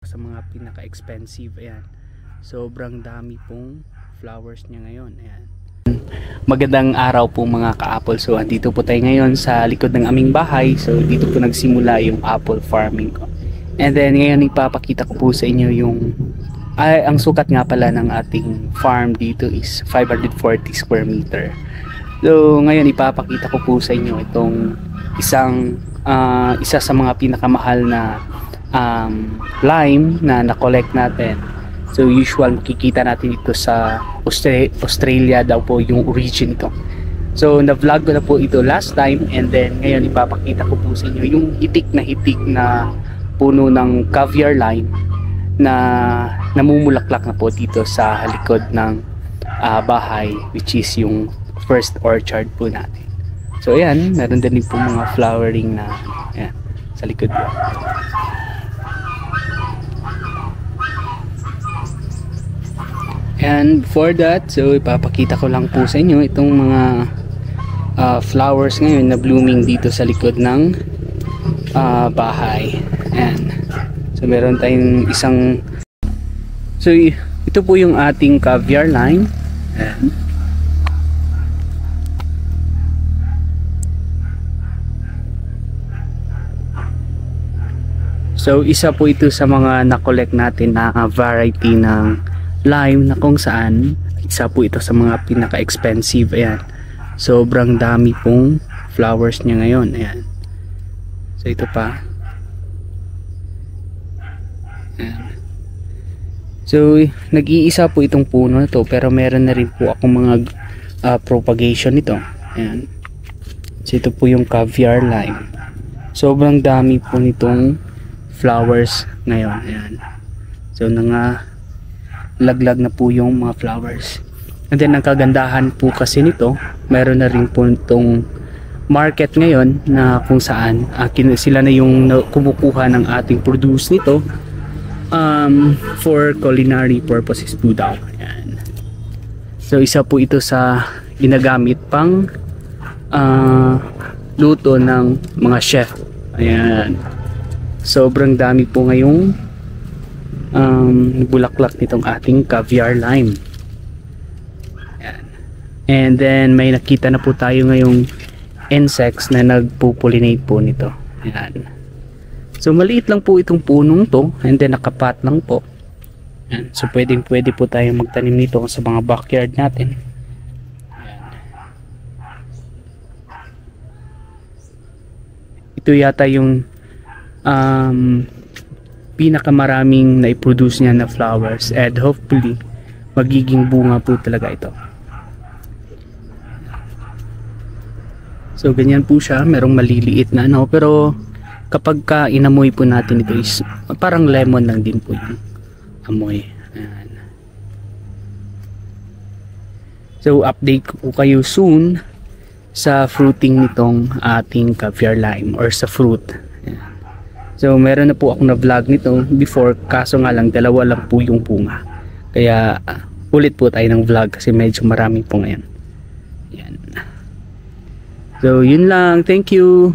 sa mga pinaka-expensive. Ayan. Sobrang dami pong flowers niya ngayon. Ayan. Magandang araw po mga ka-apple. So andito po tayo ngayon sa likod ng aming bahay. So dito po nagsimula yung apple farming ko. And then ngayon ipapakita ko po sa inyo yung ang sukat nga pala ng ating farm dito is 540 square meter. So ngayon ipapakita ko po sa inyo itong isa sa mga pinakamahal na lime na na-collect natin. So usual makikita natin ito sa Australia daw po yung origin ito. So na-vlog ko na po ito last time, and then ngayon ipapakita ko po sa inyo yung hitik na puno ng caviar lime na namumulaklak na po dito sa likod ng bahay, which is yung first orchard po natin. So ayan, meron din po mga flowering na ayan, sa likod po. And for that, so ipapakita ko lang po sa inyo itong mga flowers ngayon na blooming dito sa likod ng bahay. And so meron tayong isang, so ito po yung ating caviar lime. And so isa po ito sa mga na-collect natin na variety ng lime na kung saan isa po ito sa mga pinaka-expensive. Ayan, sobrang dami pong flowers niya ngayon. Ayan, so ito pa. Ayan. So nag-iisa po itong puno na to, pero meron na rin po akong mga propagation nito. Ayan, so ito po yung caviar lime. Sobrang dami po nitong flowers ngayon. Ayan, so laglag na po yung mga flowers. And then ang kagandahan po kasi nito, meron na rin po itong market ngayon na kung saan sila na yung kumukuha ng ating produce nito for culinary purposes po daw. Ayan. So isa po ito sa ginagamit pang luto ng mga chef. Ayan, sobrang dami po ngayong bulaklak nitong ating caviar lime. Ayan. And then may nakita na po tayo ngayong insects na nagpo-pollinate po nito. Ayan. So maliit lang po itong punong to, and then nakapat lang po. Ayan. So pwede po tayong magtanim nito sa mga backyard natin. Ayan. Ito yata yung pinakamaraming na-produce niya na flowers, and hopefully magiging bunga po talaga ito. So ganyan po siya, merong maliliit na pero kapag inamoy po natin ito is parang lemon lang din po yung amoy. Ayan. So update ko kayo soon sa fruiting nitong ating caviar lime or sa fruit. So meron na po ako na vlog nito before, kaso nga lang dalawa lang po yung bunga. Kaya ulit po tayo ng vlog kasi medyo marami po ngayon. Yan. So yun lang, thank you.